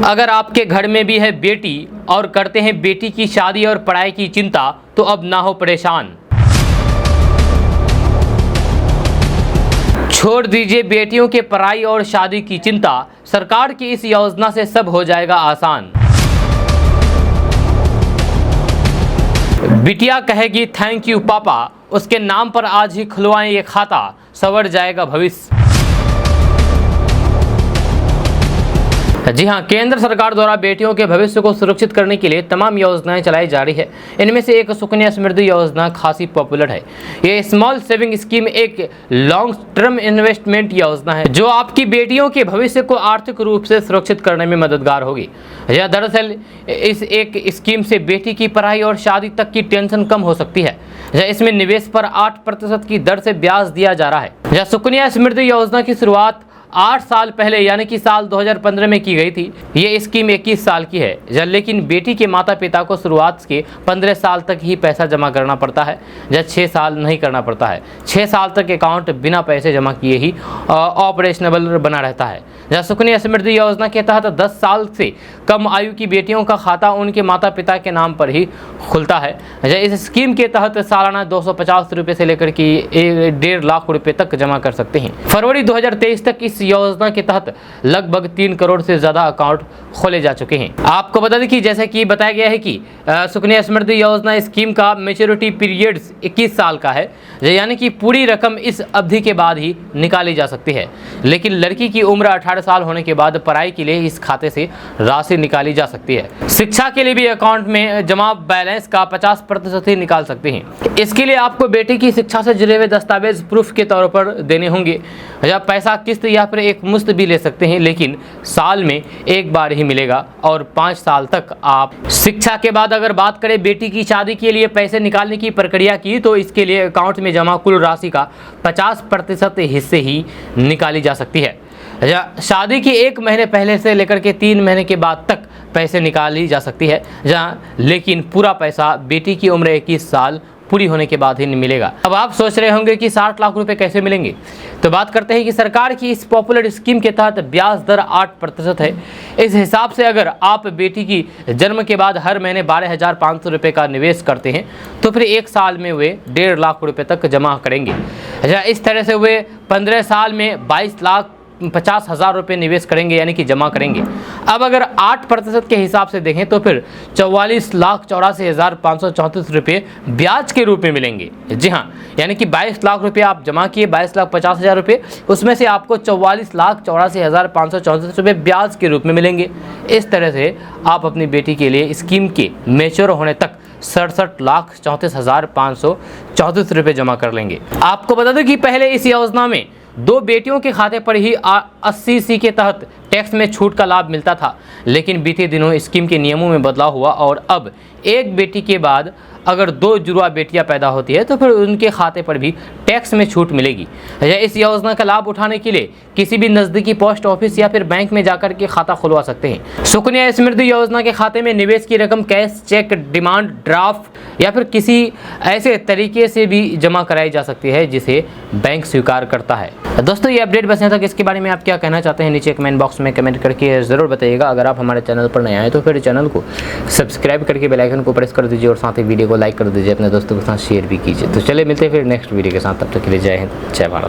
अगर आपके घर में भी है बेटी और करते हैं बेटी की शादी और पढ़ाई की चिंता, तो अब ना हो परेशान। छोड़ दीजिए बेटियों के पढ़ाई और शादी की चिंता, सरकार की इस योजना से सब हो जाएगा आसान। बिटिया कहेगी थैंक यू पापा, उसके नाम पर आज ही खुलवाएं ये खाता, संवर जाएगा भविष्य। जी हां, केंद्र सरकार द्वारा बेटियों के भविष्य को सुरक्षित करने के लिए तमाम योजनाएं चलाई जा रही है। इनमें से एक सुकन्या समृद्धि योजना खासी पॉपुलर है। ये स्मॉल सेविंग स्कीम एक लॉन्ग टर्म इन्वेस्टमेंट योजना है जो आपकी बेटियों के भविष्य को आर्थिक रूप से सुरक्षित करने में मददगार होगी। यह दरअसल इस एक स्कीम से बेटी की पढ़ाई और शादी तक की टेंशन कम हो सकती है। इसमें निवेश पर 8% की दर से ब्याज दिया जा रहा है। यह सुकन्या समृद्धि योजना की शुरुआत 8 साल पहले यानी कि साल 2015 में की गई थी। ये स्कीम 21 साल की है, लेकिन बेटी के माता पिता को शुरुआत के 15 साल तक ही पैसा जमा करना पड़ता है, या 6 साल नहीं करना पड़ता है। 6 साल तक अकाउंट बिना पैसे जमा किए ही ऑपरेशनेबल बना रहता है। जहाँ सुकन्या समृद्धि योजना के तहत 10 साल से कम आयु की बेटियों का खाता उनके माता पिता के नाम पर ही खुलता है। इस स्कीम के तहत सालाना 250 रुपये से लेकर के 1.5 लाख रुपए तक जमा कर सकते हैं। फरवरी 2023 तक इस योजना के तहत लगभग 3 करोड़ से ज्यादा अकाउंट खोले जा चुके हैं। आपको बता दें कि जैसे कि बताया गया है कि सुकन्या समृद्धि योजना स्कीम का मैच्योरिटी पीरियड 21 साल का है, यानी कि पूरी रकम इस अवधि के बाद ही निकाली जा सकती है। लेकिन लड़की की उम्र 18 साल होने के बाद पढ़ाई के लिए इस खाते से राशि निकाली जा सकती है। शिक्षा के लिए भी अकाउंट में जमा बैलेंस का 50% ही निकाल सकते हैं। इसके लिए आपको बेटी की शिक्षा से जुड़े हुए दस्तावेज प्रूफ के तौर पर देने होंगे, या पैसा किस्त या फिर एक मुश्त भी ले सकते हैं, लेकिन साल में एक बार ही मिलेगा और 5 साल तक आप शिक्षा के बाद अगर बात करें बेटी की शादी के लिए पैसे निकालने की प्रक्रिया की, तो इसके लिए अकाउंट में जमा कुल राशि का 50% हिस्से ही निकाली जा सकती है। शादी के 1 महीने पहले से लेकर के 3 महीने के बाद तक पैसे निकाली जा सकती है, लेकिन पूरा पैसा बेटी की उम्र 21 साल पूरी होने के बाद ही मिलेगा। अब आप सोच रहे होंगे कि 60 लाख रुपए कैसे मिलेंगे, तो बात करते हैं कि सरकार की इस पॉपुलर स्कीम के तहत ब्याज दर 8% है। इस हिसाब से अगर आप बेटी की जन्म के बाद हर महीने 12,500 रुपये का निवेश करते हैं, तो फिर 1 साल में वे 1.5 लाख रुपए तक जमा करेंगे। इस तरह से वे 15 साल में 22,50,000 रुपये निवेश करेंगे, यानी कि जमा करेंगे। अब अगर 8% के हिसाब से देखें तो फिर 44,84,534 रुपये ब्याज के रूप में मिलेंगे। जी हाँ, यानी कि 22 लाख रुपये आप जमा किए, 22,50,000 रुपये, उसमें से आपको 44,84,534 रुपये ब्याज के रूप में मिलेंगे। इस तरह से आप अपनी बेटी के लिए स्कीम के मैच्योर होने तक 67,34,534 रुपये जमा कर लेंगे। आपको बता दें कि पहले इस योजना में 2 बेटियों के खाते पर ही 80C के तहत टैक्स में छूट का लाभ मिलता था, लेकिन बीते दिनों स्कीम के नियमों में बदलाव हुआ और अब एक बेटी के बाद अगर 2 जुड़वा बेटियां पैदा होती है तो फिर उनके खाते पर भी टैक्स में छूट मिलेगी। इस योजना का लाभ उठाने के लिए किसी भी नज़दीकी पोस्ट ऑफिस या फिर बैंक में जाकर के खाता खुलवा सकते हैं। सुकन्या समृद्धि योजना के खाते में निवेश की रकम कैश, चेक, डिमांड ड्राफ्ट या फिर किसी ऐसे तरीके से भी जमा कराई जा सकती है जिसे बैंक स्वीकार करता है। दोस्तों, ये अपडेट बस यहाँ तक। इसके बारे में आप क्या कहना चाहते हैं नीचे कमेंट बॉक्स में कमेंट करके ज़रूर बताइएगा। अगर आप हमारे चैनल पर नए आए तो फिर चैनल को सब्सक्राइब करके बेल आइकन को प्रेस कर दीजिए और साथ ही वीडियो को लाइक कर दीजिए, अपने दोस्तों के साथ शेयर भी कीजिए। तो चलिए मिलते हैं फिर नेक्स्ट वीडियो के साथ, तब तक के लिए जय हिंद, जय भारत।